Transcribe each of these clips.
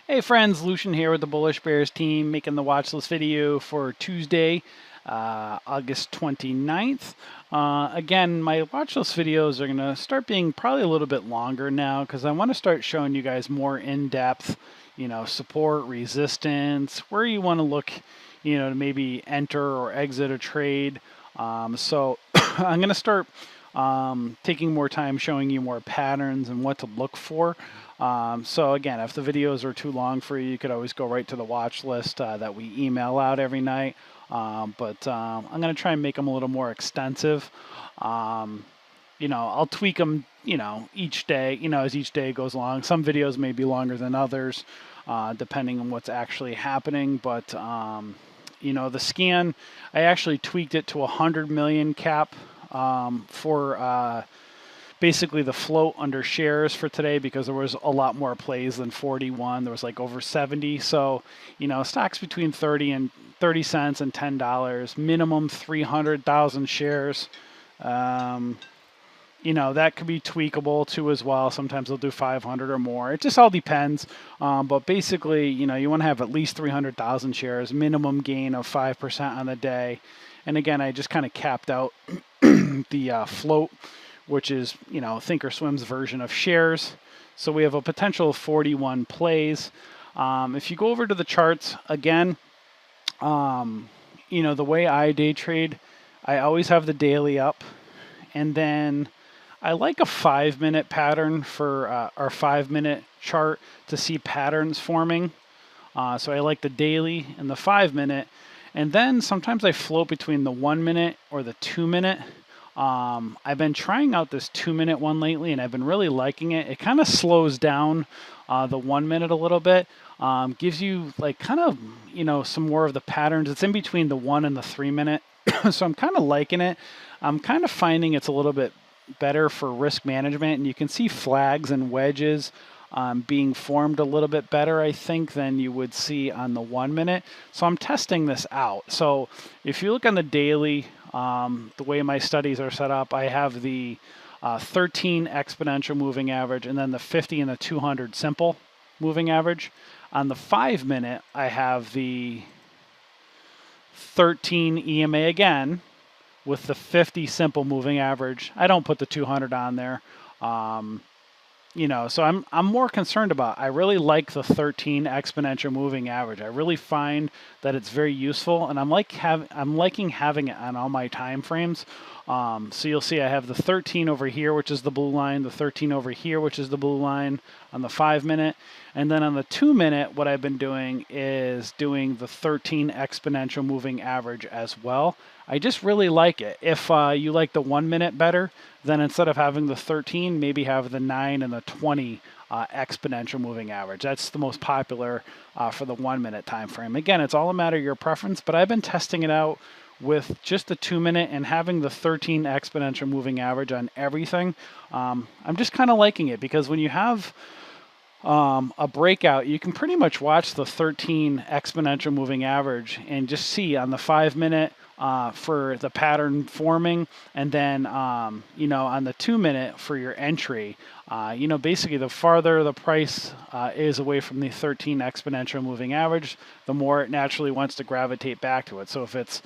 Hey friends, Lucian here with the Bullish Bears team, making the watch list video for Tuesday, August 29th. Again, my watch list videos are going to start being probably a little bit longer now because I want to start showing you guys more in-depth, support, resistance, where you want to look, to maybe enter or exit a trade. So I'm going to start taking more time showing you more patterns and what to look for. So again, if the videos are too long for you, you could always go right to the watch list that we email out every night. I'm going to try and make them a little more extensive. I'll tweak them, each day, as each day goes along. Some videos may be longer than others, depending on what's actually happening. But, the scan, I actually tweaked it to 100 million cap for basically the float under shares for today because there was a lot more plays than 41. There was like over 70. So, stocks between 30 cents and $10, minimum 300,000 shares. That could be tweakable too as well. Sometimes they'll do 500 or more. It just all depends. But basically, you want to have at least 300,000 shares, minimum gain of 5% on the day. And again, I just kind of capped out the float, which is, ThinkorSwim's version of shares. So we have a potential of 41 plays. If you go over to the charts again, the way I day trade, I always have the daily up. And then I like a 5-minute pattern for our 5-minute chart to see patterns forming. So I like the daily and the 5-minute. And then sometimes I float between the 1-minute or the 2-minute. I've been trying out this 2-minute one lately, and I've been really liking it. It kind of slows down the 1-minute a little bit. Gives you like kind of, some more of the patterns. It's in between the 1 and the 3-minute. So I'm kind of liking it. I'm kind of finding it's a little bit better for risk management, and you can see flags and wedges being formed a little bit better, I think, than you would see on the 1-minute. So I'm testing this out. So if you look on the daily, the way my studies are set up, I have the 13 exponential moving average and then the 50 and the 200 simple moving average. On the 5-minute, I have the 13 EMA again with the 50 simple moving average. I don't put the 200 on there. So I'm more concerned about, I really like the 13 exponential moving average. I really find that it's very useful, and I'm liking having it on all my time frames. So you'll see I have the 13 over here, which is the blue line, the 13 over here, which is the blue line on the 5-minute. And then on the 2-minute, what I've been doing is doing the 13 exponential moving average as well. I just really like it. If you like the 1-minute better, then instead of having the 13, maybe have the 9 and the 20 exponential moving average. That's the most popular for the 1-minute time frame. Again, it's all a matter of your preference, but I've been testing it out with just the 2-minute and having the 13 exponential moving average on everything. I'm just kind of liking it because when you have a breakout, you can pretty much watch the 13 exponential moving average and just see on the 5-minute for the pattern forming, and then on the 2-minute for your entry. Basically the farther the price is away from the 13 exponential moving average, the more it naturally wants to gravitate back to it. So if it's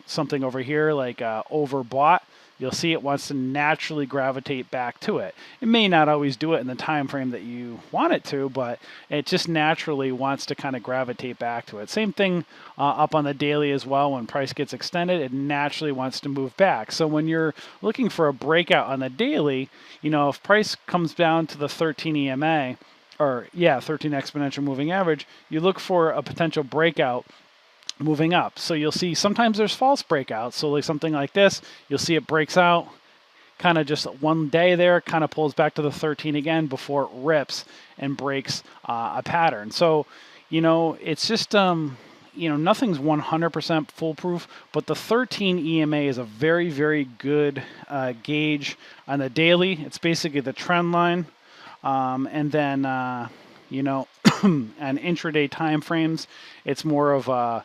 something over here like overbought, you'll see it wants to naturally gravitate back to it. It may not always do it in the time frame that you want it to, but it just naturally wants to kind of gravitate back to it. Same thing up on the daily as well. When price gets extended, it naturally wants to move back. So when you're looking for a breakout on the daily, if price comes down to the 13 EMA, 13 exponential moving average, you look for a potential breakout moving up. So you'll see sometimes there's false breakouts. So like something like this, you'll see it breaks out, kind of just one day there, kind of pulls back to the 13 again before it rips and breaks a pattern. So, it's just, nothing's 100% foolproof, but the 13 EMA is a very, very good gauge on the daily. It's basically the trend line. And then, on intraday time frames, it's more of a,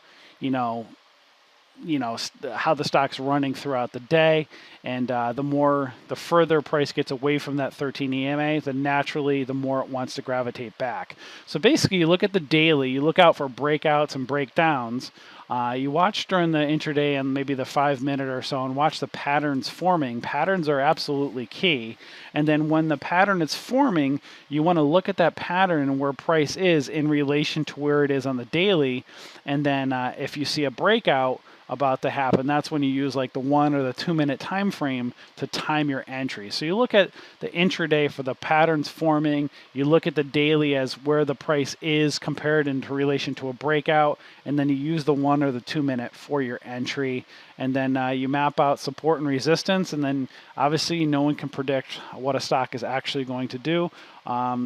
how the stock's running throughout the day, and the further price gets away from that 13 EMA, then naturally the more it wants to gravitate back. So basically, you look at the daily, you look out for breakouts and breakdowns. You watch during the intraday and maybe the 5 minute or so, and watch the patterns forming. Patterns are absolutely key. And then when the pattern is forming, you want to look at that pattern and where price is in relation to where it is on the daily. And then if you see a breakout about to happen, that's when you use like the 1 or the 2 minute time frame to time your entry. So you look at the intraday for the patterns forming, you look at the daily as where the price is compared into relation to a breakout, and then you use the 1 or the 2 minute for your entry, and then you map out support and resistance, and then obviously no one can predict what a stock is actually going to do.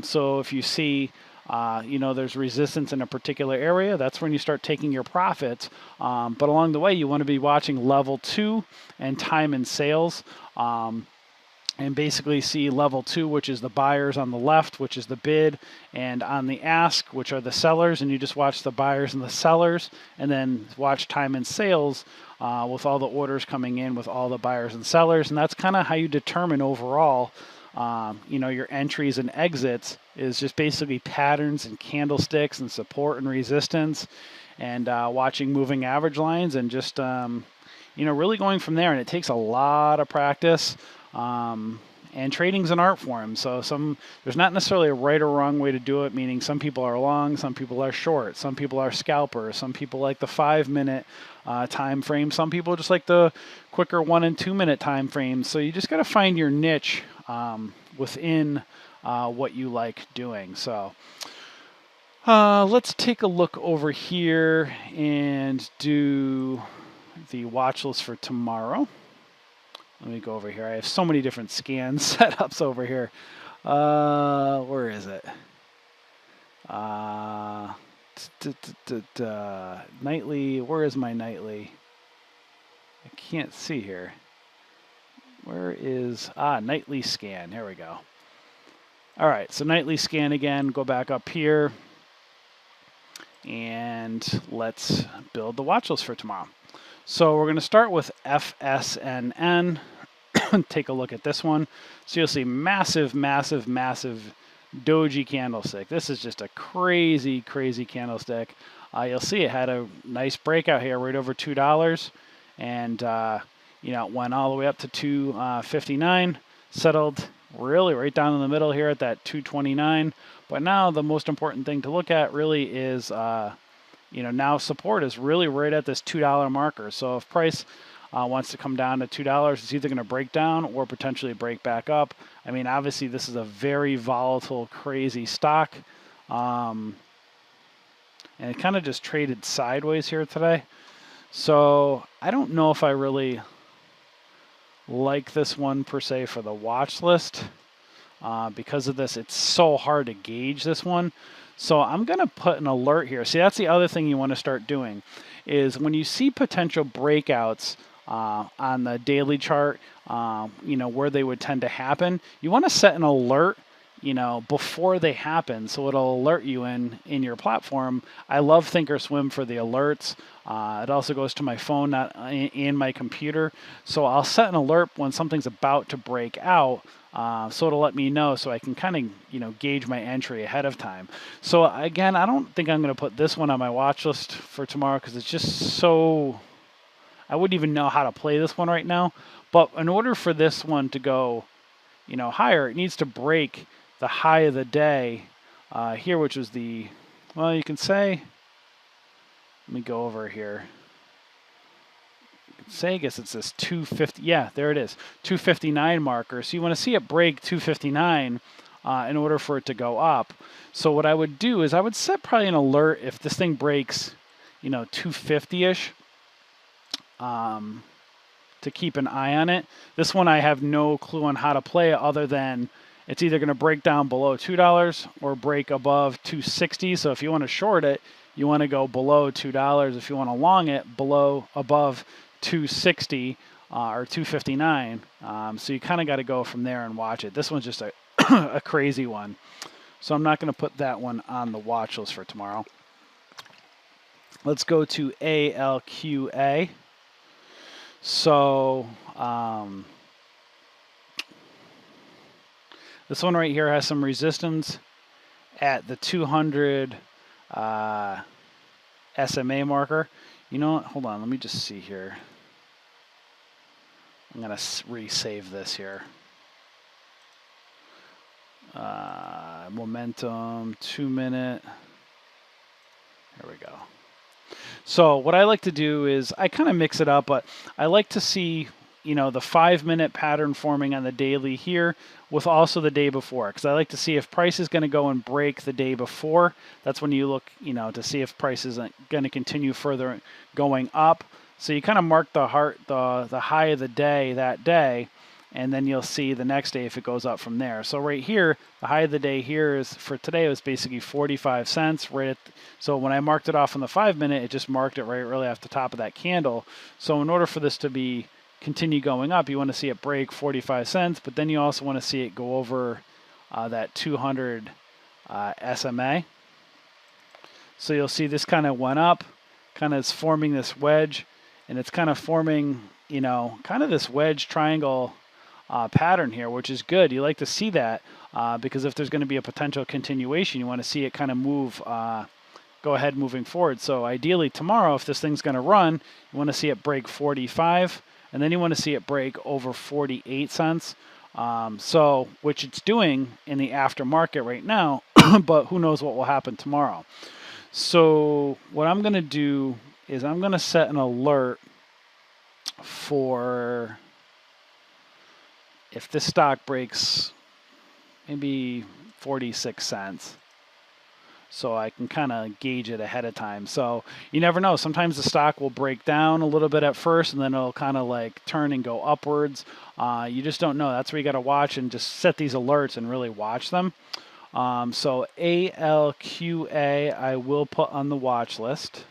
So if you see there's resistance in a particular area, that's when you start taking your profits. But along the way, you want to be watching level 2 and time and sales. And basically see level 2, which is the buyers on the left, which is the bid, and on the ask, which are the sellers, and you just watch the buyers and the sellers, and then watch time and sales with all the orders coming in with all the buyers and sellers, and that's kind of how you determine overall your entries and exits is just basically patterns and candlesticks and support and resistance, and watching moving average lines, and just really going from there. And it takes a lot of practice. And trading's an art form, so there's not necessarily a right or wrong way to do it, meaning some people are long, some people are short, some people are scalpers, some people like the 5 minute time frame, some people just like the quicker 1 and 2 minute time frames. So you just got to find your niche within what you like doing. So let's take a look over here and do the watch list for tomorrow. Let me go over here. I have so many different scan setups over here. Where is it? Nightly. Where is my nightly? I can't see here. Where is nightly scan? Here we go. All right, so nightly scan again. Go back up here, and let's build the watch list for tomorrow. So we're going to start with FSNN. Take a look at this one. So you'll see massive, massive, massive doji candlestick. This is just a crazy, crazy candlestick. You'll see it had a nice breakout here right over $2, and it went all the way up to $2.59, settled really right down in the middle here at that $2.29. But now the most important thing to look at really is now support is really right at this $2 marker. So if price wants to come down to $2, it's either going to break down or potentially break back up. I mean, obviously this is a very volatile, crazy stock. And it kind of just traded sideways here today. So I don't know if I really like this one per se for the watch list. Because of this, it's so hard to gauge this one. So I'm going to put an alert here. See, that's the other thing you want to start doing is when you see potential breakouts on the daily chart, where they would tend to happen, you want to set an alert, before they happen, so it'll alert you in your platform. I love ThinkorSwim for the alerts. It also goes to my phone, not in my computer. So I'll set an alert when something's about to break out. So it'll let me know, so I can kind of, gauge my entry ahead of time. So again, I don't think I'm going to put this one on my watch list for tomorrow because it's just so, I wouldn't even know how to play this one right now. But in order for this one to go, higher, it needs to break the high of the day here, which was you can say, let me go over here. I guess it's this 250. Yeah, there it is, 259 marker. So you want to see it break 259 in order for it to go up. So what I would do is I would set probably an alert if this thing breaks, 250-ish, to keep an eye on it. This one I have no clue on how to play it other than it's either going to break down below $2 or break above 260. So if you want to short it, you want to go below $2. If you want to long it, above 260 or 259. So you kind of got to go from there and watch it. This one's just a, a crazy one. So I'm not going to put that one on the watch list for tomorrow. Let's go to ALQA. So this one right here has some resistance at the 200 SMA marker. You know what? Hold on. Let me just see here. I'm going to resave this here. Momentum, 2 minute. There we go. So what I like to do is I kind of mix it up, but I like to see, you know, the 5 minute pattern forming on the daily here with also the day before, because I like to see if price is going to go and break the day before. That's when you look, you know, to see if price is going to continue further going up. So you kind of mark the high of the day that day, and then you'll see the next day if it goes up from there. So right here, the high of the day here is for today was basically 45 cents. So when I marked it off on the 5 minute, it just marked it right really off the top of that candle. So in order for this to be continue going up, you want to see it break 45 cents, but then you also want to see it go over that 200 SMA. So you'll see this kind of went up, kind of is forming this wedge, and it's kind of forming, you know, kind of this wedge triangle pattern here, which is good. You like to see that because if there's going to be a potential continuation, you want to see it kind of move, go ahead moving forward. So ideally tomorrow, if this thing's going to run, you want to see it break 45, and then you want to see it break over 48 cents. So, which it's doing in the aftermarket right now, but who knows what will happen tomorrow. So what I'm going to do is I'm going to set an alert for if this stock breaks maybe 46 cents. So I can kind of gauge it ahead of time. So you never know. Sometimes the stock will break down a little bit at first, and then it'll kind of like turn and go upwards. You just don't know. That's where you got to watch and just set these alerts and really watch them. So ALQA I will put on the watch list.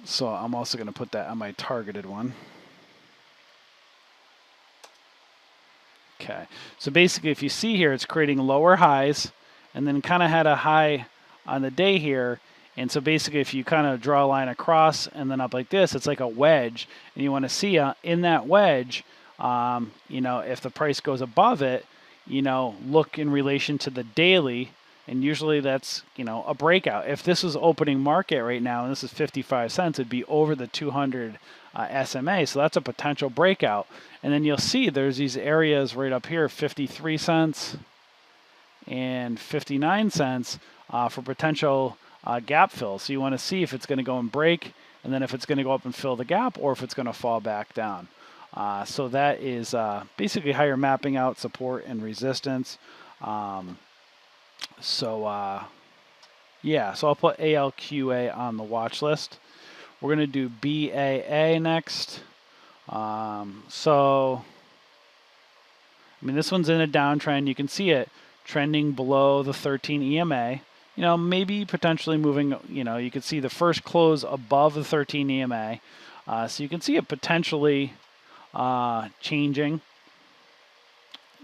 So I'm also going to put that on my targeted one. Okay, so basically if you see here, it's creating lower highs and then kind of had a high on the day here. And so basically if you kind of draw a line across and then up like this, it's like a wedge. And you want to see in that wedge, you know, if the price goes above it, you know, look in relation to the daily. And usually that's, you know, a breakout. If this is opening market right now, and this is 55 cents, it'd be over the 200 SMA. So that's a potential breakout. And then you'll see there's these areas right up here, 53 cents and 59 cents for potential gap fill. So you want to see if it's going to go and break, and then if it's going to go up and fill the gap, or if it's going to fall back down. So that is basically how you're mapping out support and resistance. Yeah, so I'll put ALQA on the watch list. We're going to do BAA next. So, I mean, this one's in a downtrend. You can see it trending below the 13 EMA. You know, maybe potentially moving, you know, you could see the first close above the 13 EMA. So you can see it potentially changing.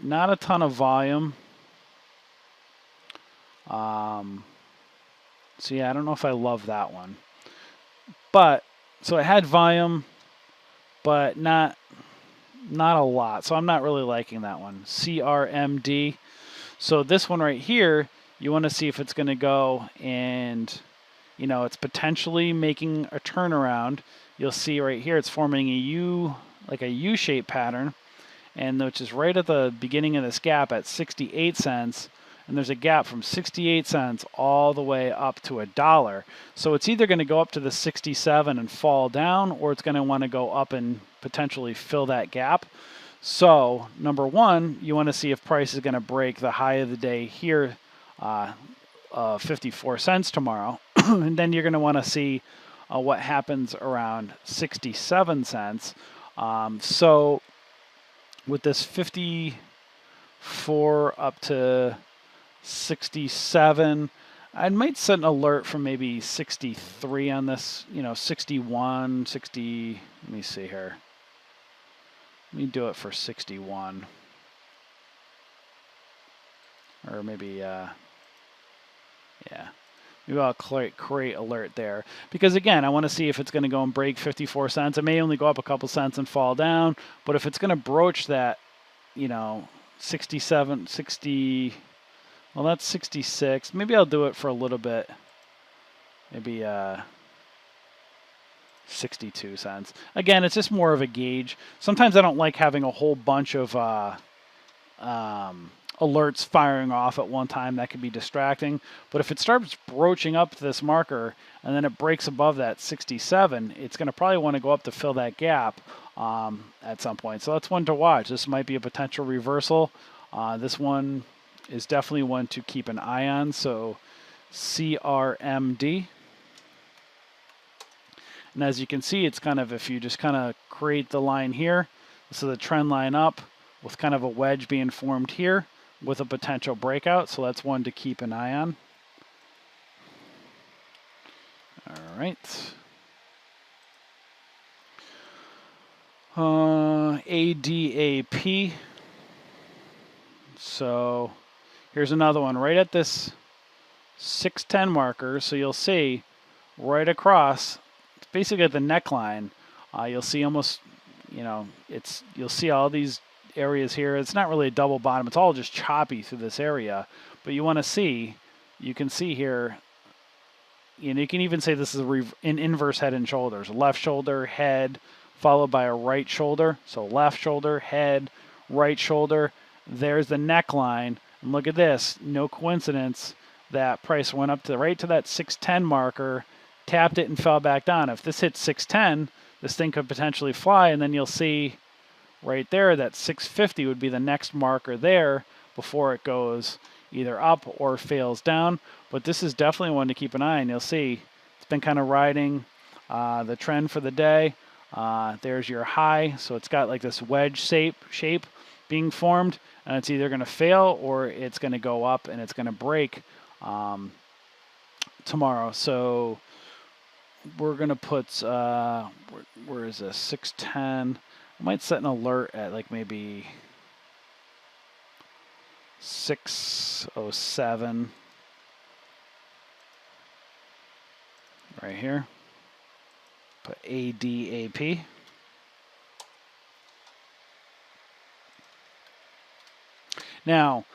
Not a ton of volume. So yeah, I don't know if I love that one. But, so it had volume, but not a lot. So I'm not really liking that one. CRMD. So this one right here, you want to see if it's going to go and, you know, it's potentially making a turnaround. You'll see right here, it's forming a U, like a U-shaped pattern, and which is right at the beginning of this gap at 68 cents. And there's a gap from 68 cents all the way up to $1. So it's either going to go up to the 67 and fall down, or it's going to want to go up and potentially fill that gap. So number one, you want to see if price is going to break the high of the day here, 54 cents tomorrow. And then you're going to want to see what happens around 67 cents. So with this 54 up to 67, I might set an alert for maybe 63 on this, you know, 61, 60, let me see here. Let me do it for 61. Or maybe, Yeah. Maybe I'll create alert there. Because again, I want to see if it's going to go and break 54 cents. It may only go up a couple cents and fall down. But if it's going to broach that, 67, 60, well, that's 66. Maybe I'll do it for a little bit. Maybe 62 cents. Again, it's just more of a gauge. Sometimes I don't like having a whole bunch of alerts firing off at one time. That can be distracting. But if it starts broaching up this marker and then it breaks above that 67, it's going to probably want to go up to fill that gap at some point. So that's one to watch. This might be a potential reversal. This one is definitely one to keep an eye on. So CRMD. And as you can see, it's kind of, if you just kind of create the line here, this is the trend line up with kind of a wedge being formed here with a potential breakout. So that's one to keep an eye on. All right. ADAP. So here's another one right at this 610 marker. So you'll see right across, it's basically at the neckline. You'll see almost, you'll see all these areas here. It's not really a double bottom. It's all just choppy through this area. But you want to see, you can see here, you can even say this is an inverse head and shoulders. Left shoulder, head, followed by a right shoulder. So left shoulder, head, right shoulder. There's the neckline. And look at this. No coincidence that price went up to right to that 610 marker, tapped it and fell back down. If this hits 610, this thing could potentially fly, and then you'll see right there that 650 would be the next marker there before it goes either up or fails down. But this is definitely one to keep an eye on. You'll see it's been kind of riding the trend for the day. There's your high. So it's got like this wedge shape being formed, and it's either going to fail or it's going to go up and it's going to break tomorrow. So we're going to put, where is this, 610. I might set an alert at like maybe 607 right here. Put ADAP. Now,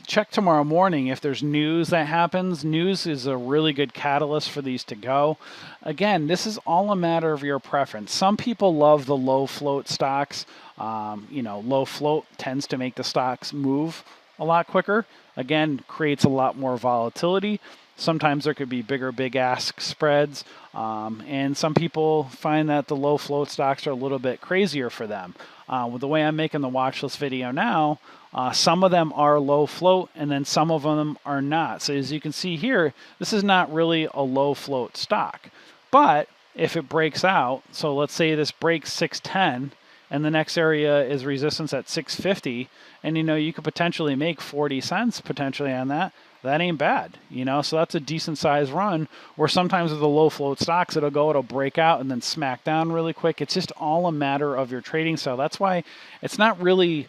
check tomorrow morning if there's news that happens. News is a really good catalyst for these to go. Again, this is all a matter of your preference. Some people love the low float stocks. Low float tends to make the stocks move a lot quicker. Again, creates a lot more volatility. Sometimes there could be bigger big ask spreads. And some people find that the low float stocks are a little bit crazier for them. With the way I'm making the watch list video now, some of them are low float and then some of them are not. So as you can see here, this is not really a low float stock. But if it breaks out, so let's say this breaks 610 and the next area is resistance at 650, and you could potentially make 40 cents potentially on that. That ain't bad, so that's a decent sized run. Where sometimes with the low float stocks, it'll break out and then smack down really quick. It's just all a matter of your trading style. That's why it's not really,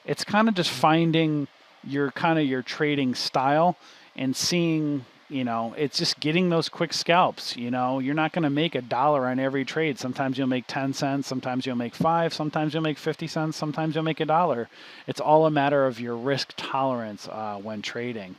it's kind of just finding your trading style and seeing, it's just getting those quick scalps. You're not going to make $1 on every trade. Sometimes you'll make 10 cents, sometimes you'll make 5, sometimes you'll make 50 cents, sometimes you'll make $1. It's all a matter of your risk tolerance when trading.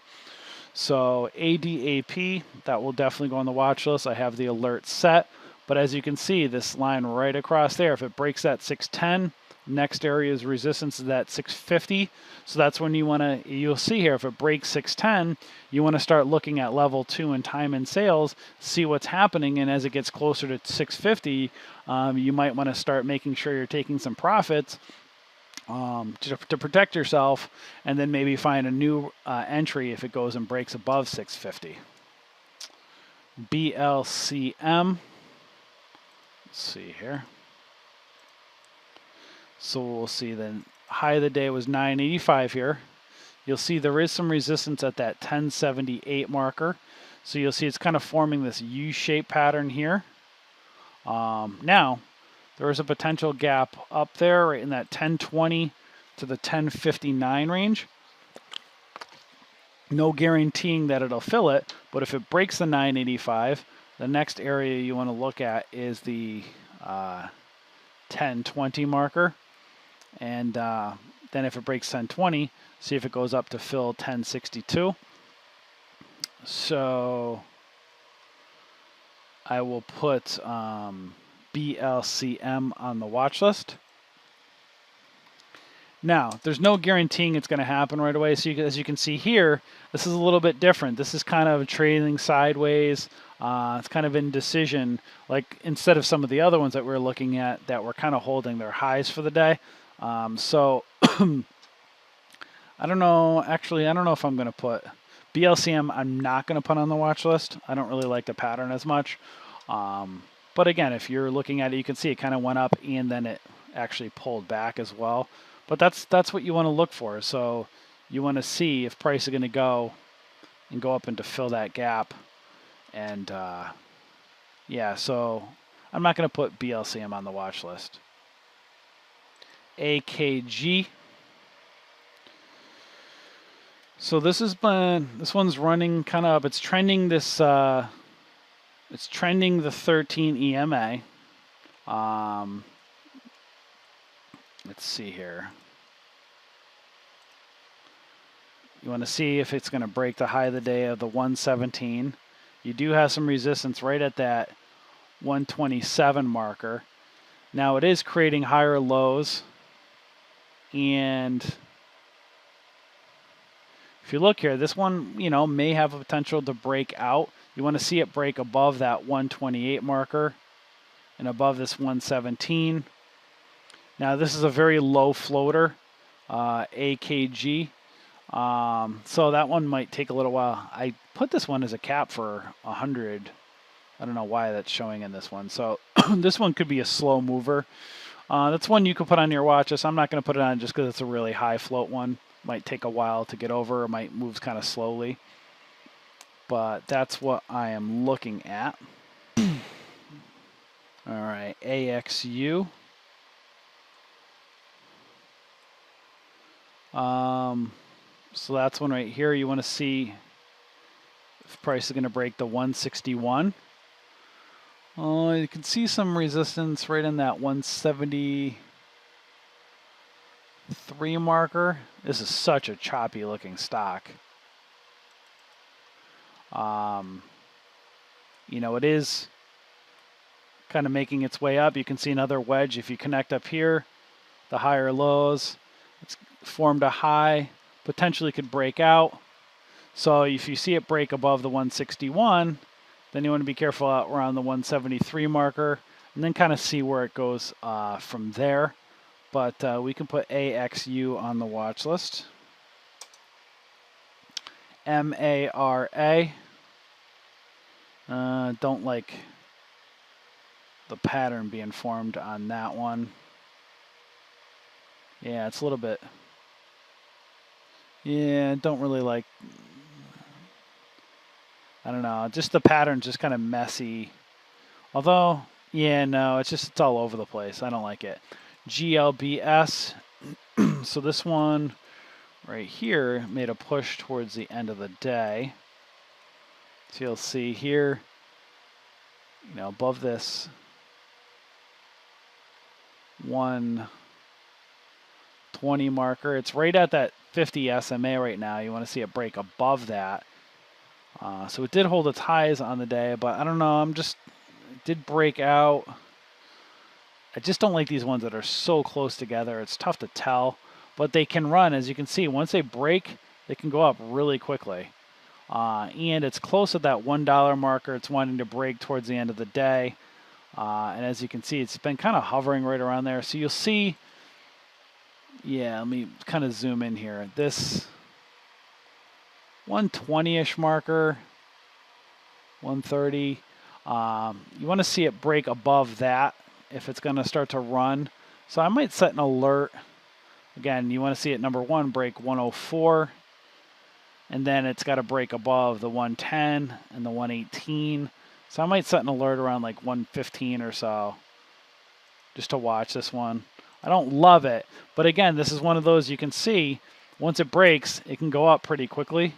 So ADAP, that will definitely go on the watch list. I have the alert set, but as you can see, this line right across there, if it breaks that 610, next area is resistance is that 650. So that's when you'll see here, if it breaks 610, you want to start looking at level 2 and time in sales, see what's happening. And as it gets closer to 650, you might want to start making sure you're taking some profits to protect yourself, and then maybe find a new entry if it goes and breaks above 650. BLCM. Let's see here. So we'll see the high of the day was 985 here. You'll see there is some resistance at that 1078 marker. So you'll see it's kind of forming this U-shaped pattern here. Now, there is a potential gap up there right in that 1020 to the 1059 range. No guaranteeing that it'll fill it, but if it breaks the 985, the next area you want to look at is the 1020 marker. And then if it breaks 1020, see if it goes up to fill 1062. So I will put BLCM on the watch list. Now, there's no guaranteeing it's going to happen right away. So as you can see here, this is a little bit different. This is kind of trading sideways. It's kind of indecision, like instead of some of the other ones that we're looking at that were kind of holding their highs for the day. So I don't know. Actually, I don't know if I'm going to put BLCM. I'm not going to put on the watch list. I don't really like the pattern as much. But again, if you're looking at it, you can see it kind of went up and then it actually pulled back as well. But that's what you want to look for. So you want to see if price is going to go up and to fill that gap. And yeah, so I'm not going to put BLCM on the watch list. AKG. So this one's running kind of up. It's trending this. It's trending the 13 EMA. Let's see here. You want to see if it's going to break the high of the day of the 117. You do have some resistance right at that 127 marker. Now it is creating higher lows. And if you look here, this one, may have a potential to break out. You want to see it break above that 128 marker and above this 117. Now this is a very low floater, AKG. So that one might take a little while. I put this one as a cap for 100. I don't know why that's showing in this one. So this one could be a slow mover. That's one you could put on your watch list. I'm not going to put it on just because it's a really high float one. Might take a while to get over. It might move kind of slowly. But that's what I am looking at. All right, AXU. So that's one right here. You want to see if price is going to break the 161. You can see some resistance right in that 173 marker. This is such a choppy looking stock. It is kind of making its way up. You can see another wedge. If you connect up here, the higher lows, it's formed a high, potentially could break out. So if you see it break above the 161, then you want to be careful out around the 173 marker and then kind of see where it goes from there. But we can put AXU on the watch list. MARA. Don't like the pattern being formed on that one. Yeah, it's a little bit. Yeah, don't really like. I don't know. Just the pattern's just kind of messy. Although, yeah, no, it's all over the place. I don't like it. GLBS. So this one right here made a push towards the end of the day. So you'll see here, above this 120 marker. It's right at that 50 SMA right now. You want to see it break above that. So it did hold its highs on the day, but I don't know. It did break out. I just don't like these ones that are so close together. It's tough to tell, but they can run. As you can see, once they break, they can go up really quickly. And it's close to that $1 marker. It's wanting to break towards the end of the day. And as you can see, it's been kind of hovering right around there. So you'll see, yeah, let me kind of zoom in here. This 120-ish marker, 130. You want to see it break above that if it's going to start to run. So I might set an alert. Again, you want to see it, number one, break 104. And then it's got to break above the 110 and the 118. So I might set an alert around like 115 or so just to watch this one. I don't love it. But again, this is one of those you can see once it breaks, it can go up pretty quickly.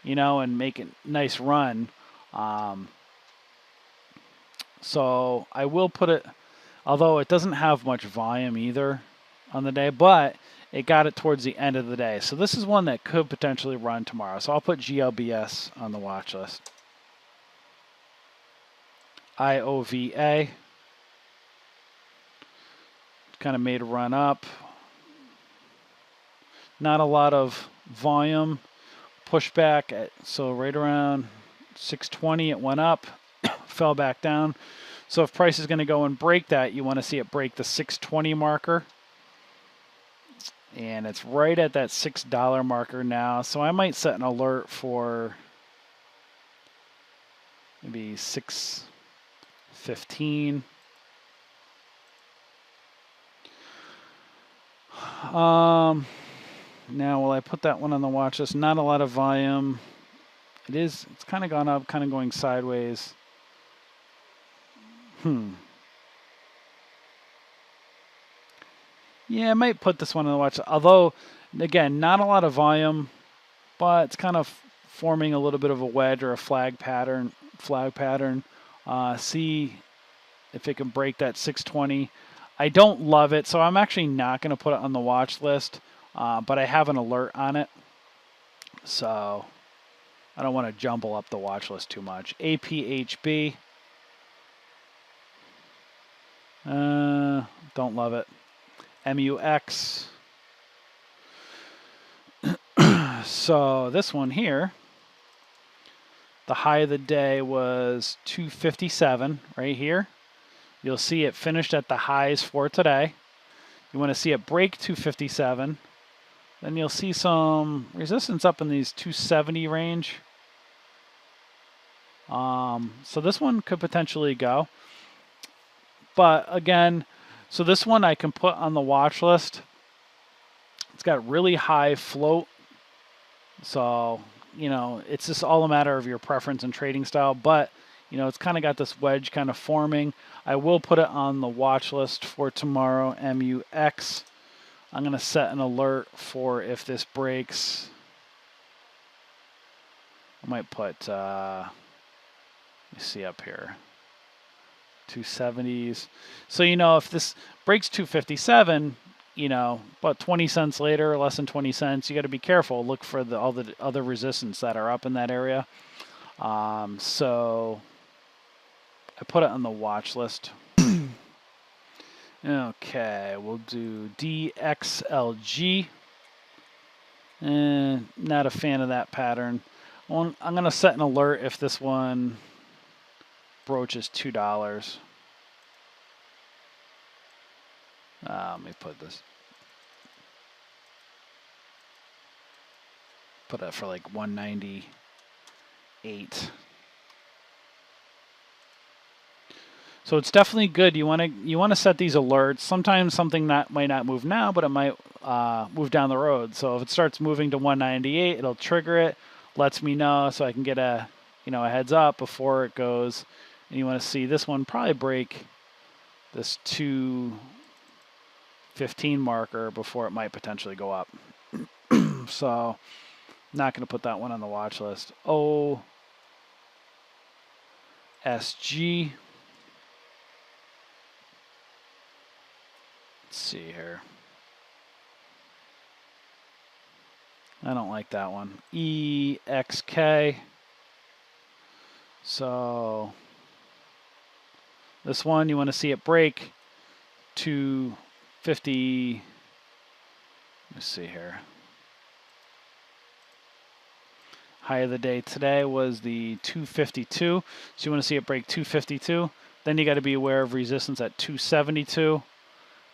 you know, and make a nice run. So I will put it, although it doesn't have much volume either on the day, but it got it towards the end of the day. So this is one that could potentially run tomorrow. So I'll put GLBS on the watch list. IOVA. Kind of made a run up. Not a lot of volume. Pushback, so right around 620 it went up, fell back down. So if price is going to go and break that, you want to see it break the 620 marker. And it's right at that $6 marker now. So I might set an alert for maybe 615. Now, will I put that one on the watch list? Not a lot of volume. It's kind of gone up, kind of going sideways. Yeah, I might put this one on the watch. Although, again, not a lot of volume, but it's kind of forming a little bit of a wedge or a flag pattern. See if it can break that 620. I don't love it, so I'm actually not going to put it on the watch list, but I have an alert on it. So I don't want to jumble up the watch list too much. APHB. Don't love it. MUX. So this one here, the high of the day was 257 right here. You'll see it finished at the highs for today. You want to see it break 257. Then you'll see some resistance up in these 270 range. So this one could potentially go. But again, so this one I can put on the watch list. It's got really high float. So, you know, it's just all a matter of your preference and trading style. But, you know, it's kind of got this wedge kind of forming. I will put it on the watch list for tomorrow, MUX. I'm going to set an alert for if this breaks. I might put, let me see up here, 270s. So, you know, if this breaks 257, you know, about 20 cents later, less than 20 cents, you got to be careful. Look for all the other resistance that are up in that area. So I put it on the watch list. Okay, we'll do DXLG. Not a fan of that pattern. I'm going to set an alert if this one broaches $2. Let me put this. Put that for like 198. So it's definitely good. You want to set these alerts. Sometimes something might not move now, but it might move down the road. So if it starts moving to 198, it'll trigger it, lets me know, so I can get a heads up before it goes. And you want to see this one probably break this 215 marker before it might potentially go up. So not going to put that one on the watch list. OSG. Let's see here. I don't like that one. EXK. So this one, you want to see it break to 50. Let's see here. High of the day today was the 252. So you want to see it break 252. Then you got to be aware of resistance at 272.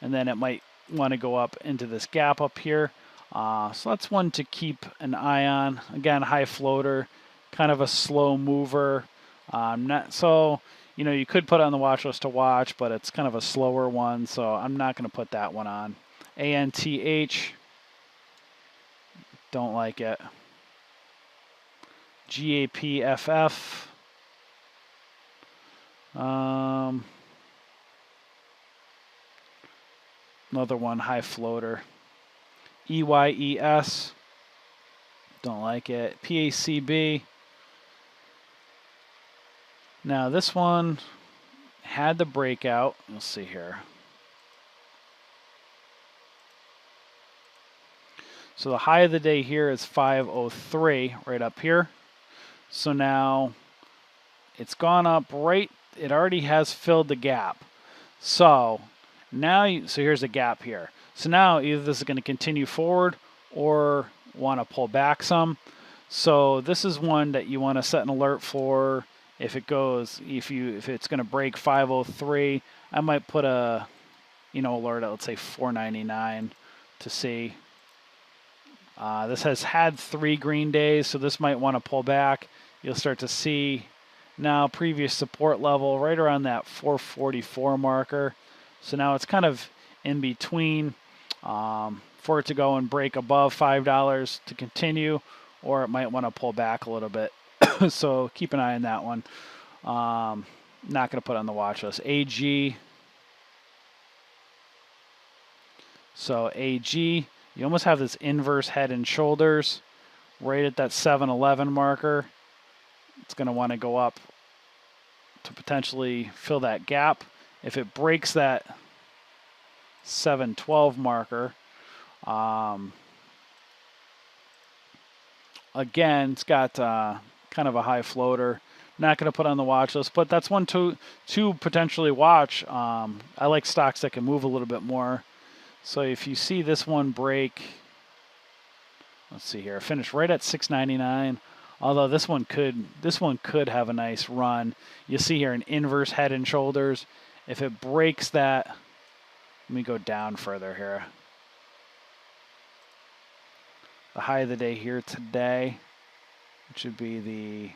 And then it might want to go up into this gap up here. So that's one to keep an eye on. Again, high floater, kind of a slow mover. So, you know, you could put it on the watch list to watch, but it's kind of a slower one. So I'm not going to put that one on. ANTH, don't like it. GAPFF. Another one, high floater. EYES. Don't like it. PACB. Now this one had the breakout. You'll see here. So the high of the day here is 503 right up here. So now it's gone up right. It already has filled the gap. So now, so here's a gap here. So now either this is going to continue forward or want to pull back some. So this is one that you want to set an alert for. If it goes, if it's going to break 503, I might put a, alert at, let's say 499 to see. This has had 3 green days, so this might want to pull back. You'll start to see now previous support level right around that 444 marker. So now it's kind of in between for it to go and break above $5 to continue, or it might want to pull back a little bit. So keep an eye on that one. Not going to put on the watch list. AG. So AG, you almost have this inverse head and shoulders right at that 711 marker. It's going to want to go up to potentially fill that gap. If it breaks that 712 marker, again, it's got kind of a high floater. Not going to put on the watch list, but that's one to potentially watch. I like stocks that can move a little bit more. So if you see this one break, let's see here, finish right at 699. Although this one could have a nice run. You see here an inverse head and shoulders. If it breaks that, let me go down further here. The high of the day here today, which would be the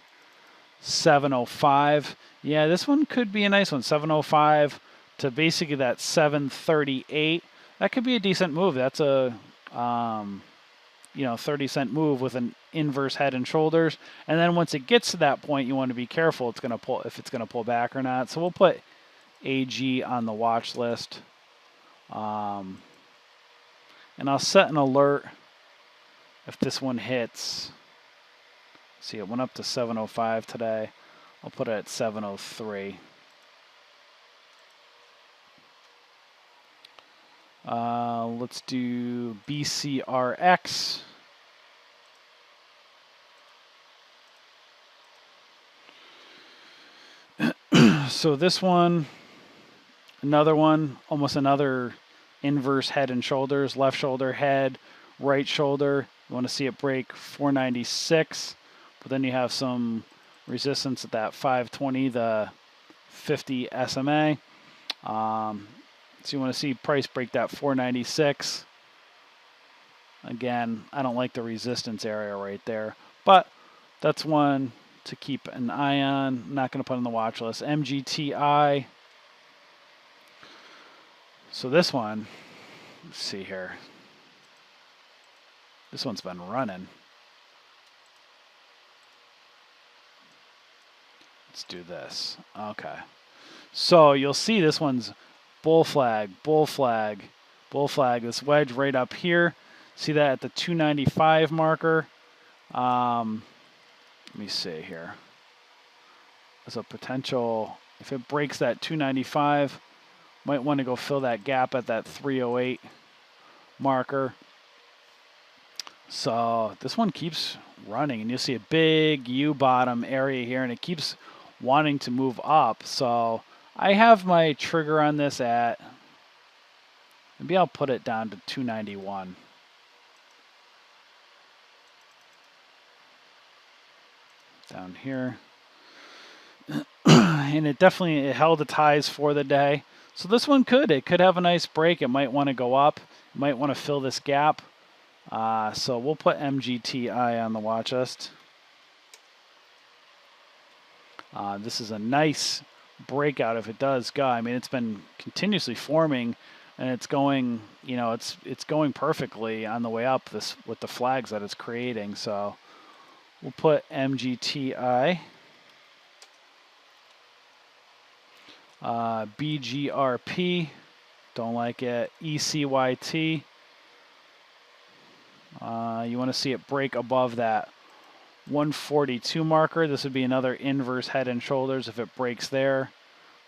705. Yeah, this one could be a nice one. 705 to basically that 738. That could be a decent move. That's a 30-cent move with an inverse head and shoulders. And then once it gets to that point, you want to be careful if it's going to pull back or not. So we'll put AG on the watch list. And I'll set an alert if this one hits. See, it went up to 705 today. I'll put it at 703. Let's do BCRX. So this one, another one, almost another inverse head and shoulders, left shoulder, head, right shoulder. You want to see it break 496, but then you have some resistance at that 520, the 50 SMA. So you want to see price break that 496. Again, I don't like the resistance area right there, but that's one to keep an eye on. I'm not going to put on the watch list. MGTI. So this one, let's see here. This one's been running. Let's do this. Okay. So you'll see this one's bull flag, bull flag, bull flag. This wedge right up here. See that at the 295 marker. Let me see here. There's a potential, if it breaks that 295, might want to go fill that gap at that 308 marker. So this one keeps running, and you'll see a big U-bottom area here, and it keeps wanting to move up. So I have my trigger on this at, maybe I'll put it down to 291. Down here. And it held its highs for the day. So this one could have a nice break. It might want to go up. It might want to fill this gap. So we'll put MGTI on the watch list. This is a nice breakout if it does go. I mean, it's been continuously forming, and it's going, it's going perfectly on the way up this with the flags that it's creating. So we'll put MGTI. BGRP, don't like it. ECYT. You want to see it break above that 142 marker. This would be another inverse head and shoulders. If it breaks there,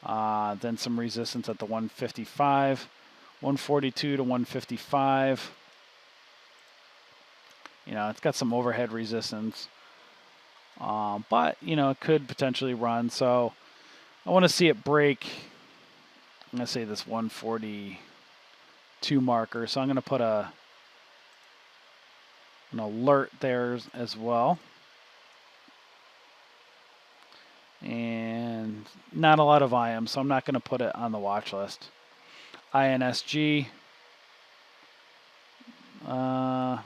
then some resistance at the 155, 142 to 155. You know, it's got some overhead resistance, but you know, it could potentially run. So I want to see it break. I'm going to say this 142 marker. So I'm going to put an alert there as well. And not a lot of volume, so I'm not going to put it on the watch list. INSG. Not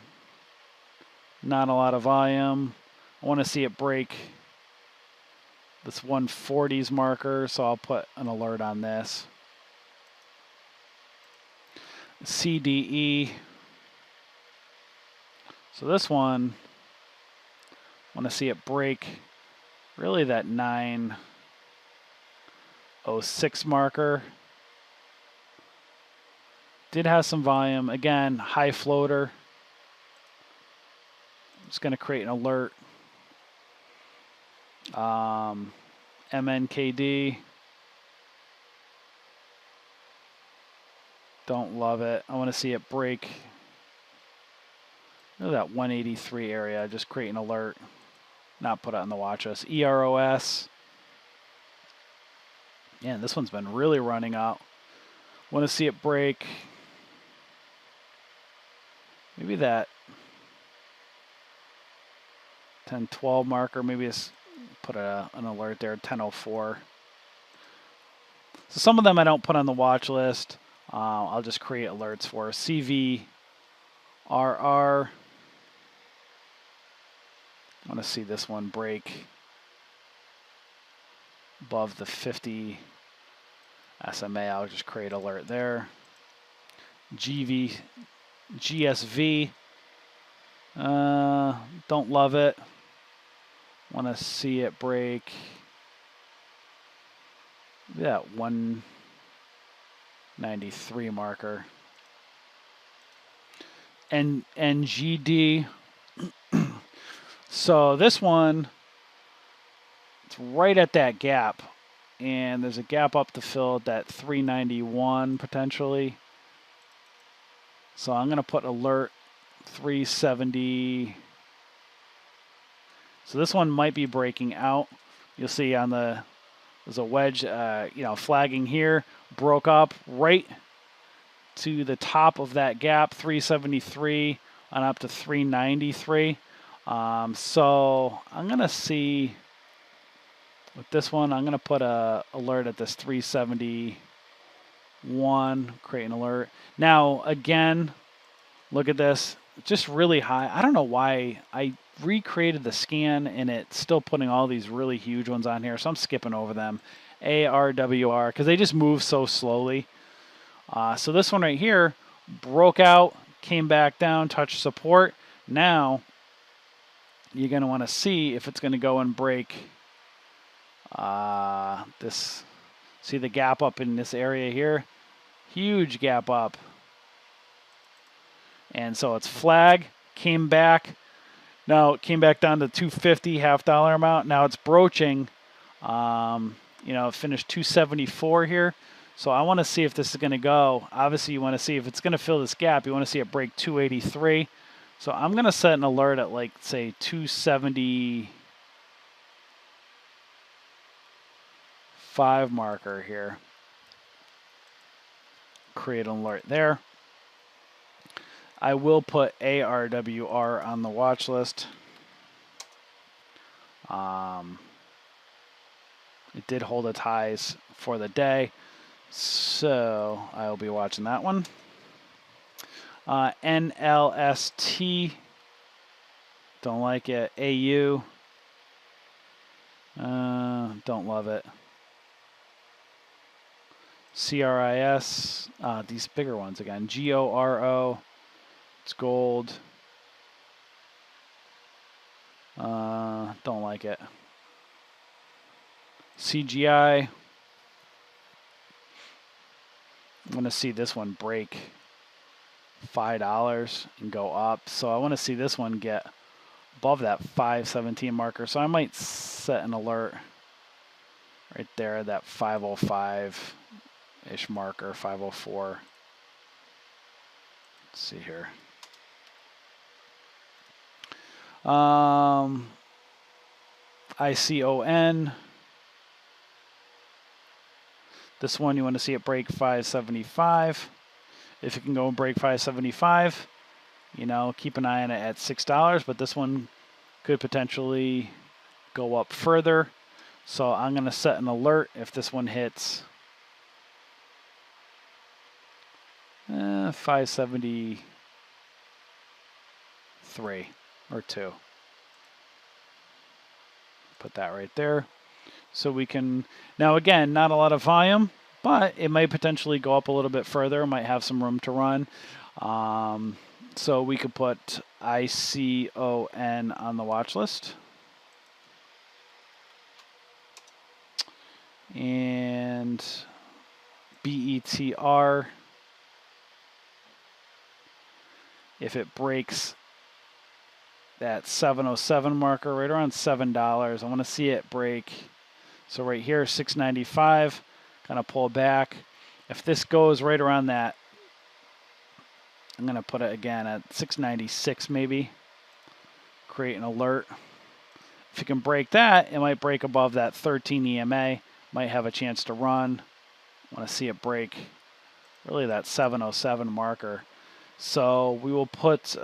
a lot of volume. I want to see it break this 140s marker, so I'll put an alert on this. CDE. So this one, I want to see it break really that 906 marker. Did have some volume. Again, high floater. I'm just going to create an alert. MNKD. Don't love it. I want to see it break that 183 area. Just create an alert. Not put it on the watch list. EROS. Yeah, this one's been really running out. Want to see it break. Maybe that 1012 marker. Maybe it's put an alert there. 1004. So some of them I don't put on the watch list. I'll just create alerts for. CVRR. I want to see this one break above the 50 SMA. I'll just create alert there. GSV. Don't love it. Want to see it break. That 193 marker. And NGD. So this one, it's right at that gap. And there's a gap up to fill at that 391 potentially. So I'm going to put alert 370. So this one might be breaking out. You'll see on there's a wedge, flagging here, broke up right to the top of that gap, 373 on up to 393. So I'm going to see with this one, I'm going to put a alert at this 371, create an alert. Now, again, look at this, just really high. I don't know why I recreated the scan and it's still putting all these really huge ones on here, so I'm skipping over them. ARWR, because they just move so slowly. So this one right here broke out, came back down, touched support. Now you're going to want to see if it's going to go and break this. See the gap up in this area here? Huge gap up. And so it's flag, came back. Now it came back down to 250, $half amount. Now it's broaching. It finished 274 here. So I want to see if this is going to go. Obviously, you want to see if it's going to fill this gap. You want to see it break 283. So I'm going to set an alert at, like, say, 275 marker here. Create an alert there. I will put ARWR on the watch list. It did hold its highs for the day, so I will be watching that one. NLST, don't like it. AU, don't love it. CRIS, these bigger ones again. GORO, it's gold. Don't like it. CGI, I'm going to see this one break $5 and go up. So I want to see this one get above that 517 marker. So I might set an alert right there, that 505-ish marker, 504. Let's see here. ICON. This one, you want to see it break 575. If it can go and break 575, you know, keep an eye on it at $6. But this one could potentially go up further. So I'm going to set an alert if this one hits 573 or 2. Put that right there. So we can, now again, not a lot of volume, but it might potentially go up a little bit further. Might have some room to run. So we could put ICON on the watch list. And BETR, if it breaks that 707 marker right around $7, I want to see it break. So right here, 695, kind of pull back. If this goes right around that, I'm going to put it again at 696 maybe. Create an alert. If you can break that, it might break above that 13 EMA. Might have a chance to run. I want to see it break really that 707 marker. So we will put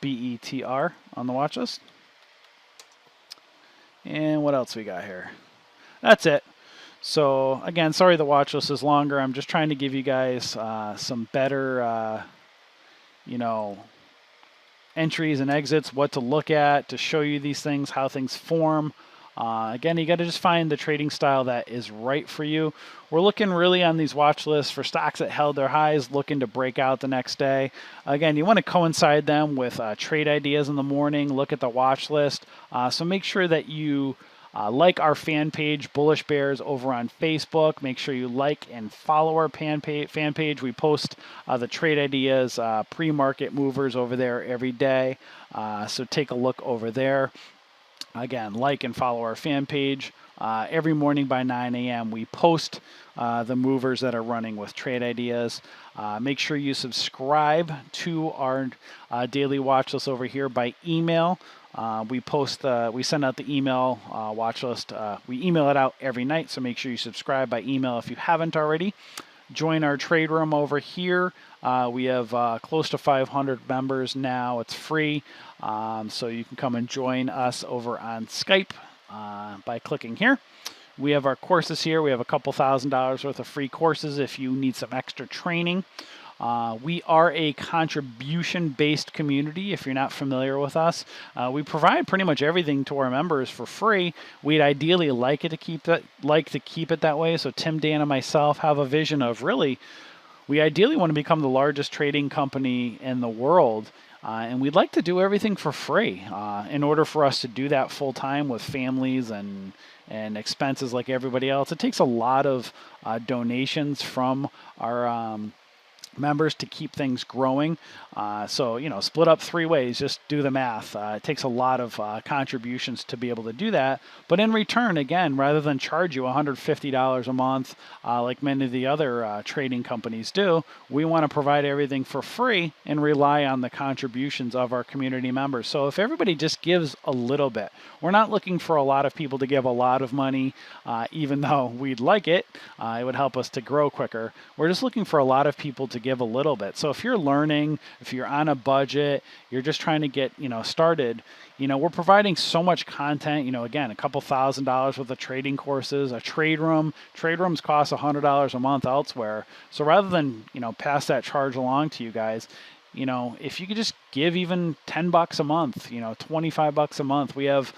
BETR on the watch list. And what else we got here? That's it. So again, sorry the watch list is longer. I'm just trying to give you guys some better, you know, entries and exits, what to look at, to show you these things, how things form. Again, you got to just find the trading style that is right for you. We're looking really on these watch lists for stocks that held their highs, looking to break out the next day. Again, you want to coincide them with trade ideas in the morning. Look at the watch list. So make sure that you like our fan page, Bullish Bears, over on Facebook. Make sure you like and follow our fan page. We post the trade ideas, pre-market movers over there every day. So take a look over there. Again, like and follow our fan page. Every morning by 9 a.m. we post the movers that are running with trade ideas. Make sure you subscribe to our daily watch list over here by email. We send out the email watch list. We email it out every night, so make sure you subscribe by email if you haven't already. Join our trade room over here. We have close to 500 members now. It's free, so you can come and join us over on Skype by clicking here. We have our courses here. We have a couple $1,000s worth of free courses if you need some extra training. We are a contribution-based community. If you're not familiar with us, we provide pretty much everything to our members for free. We'd ideally like to keep it that way. So Tim, Dan, and myself have a vision of really, we ideally want to become the largest trading company in the world. And we'd like to do everything for free. In order for us to do that full time with families and expenses like everybody else, it takes a lot of donations from our members to keep things growing. So, you know, split up 3 ways, just do the math. It takes a lot of contributions to be able to do that. But in return, again, rather than charge you $150 a month, like many of the other trading companies do, we want to provide everything for free and rely on the contributions of our community members. So if everybody just gives a little bit, we're not looking for a lot of people to give a lot of money, even though we'd like it. It would help us to grow quicker. We're just looking for a lot of people to give a little bit. So if you're learning, if you're on a budget, you're just trying to get, you know, started, you know, we're providing so much content, you know, again, a couple $1,000s worth of trading courses, a trade room. Trade rooms cost $100 a month elsewhere. So rather than, you know, pass that charge along to you guys, you know, if you could just give even $10 a month, you know, $25 a month, we have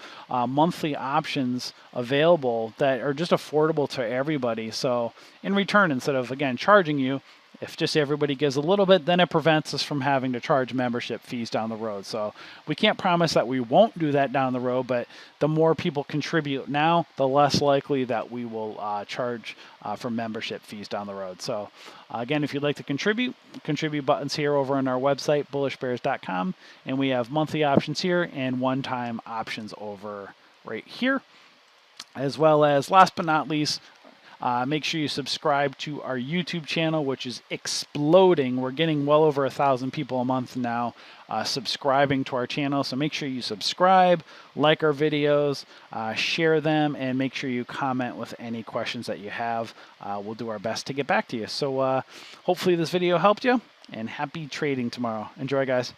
monthly options available that are just affordable to everybody. So in return, instead of, again, charging you, If just everybody gives a little bit, then it prevents us from having to charge membership fees down the road. So we can't promise that we won't do that down the road, but the more people contribute now, the less likely that we will charge for membership fees down the road. So again, if you'd like to contribute buttons here over on our website, bullishbears.com, and we have monthly options here and one-time options over right here. As well as, last but not least, make sure you subscribe to our YouTube channel, which is exploding. We're getting well over 1,000 people a month now subscribing to our channel. So make sure you subscribe, like our videos, share them, and make sure you comment with any questions that you have. We'll do our best to get back to you. So hopefully this video helped you, and happy trading tomorrow. Enjoy, guys.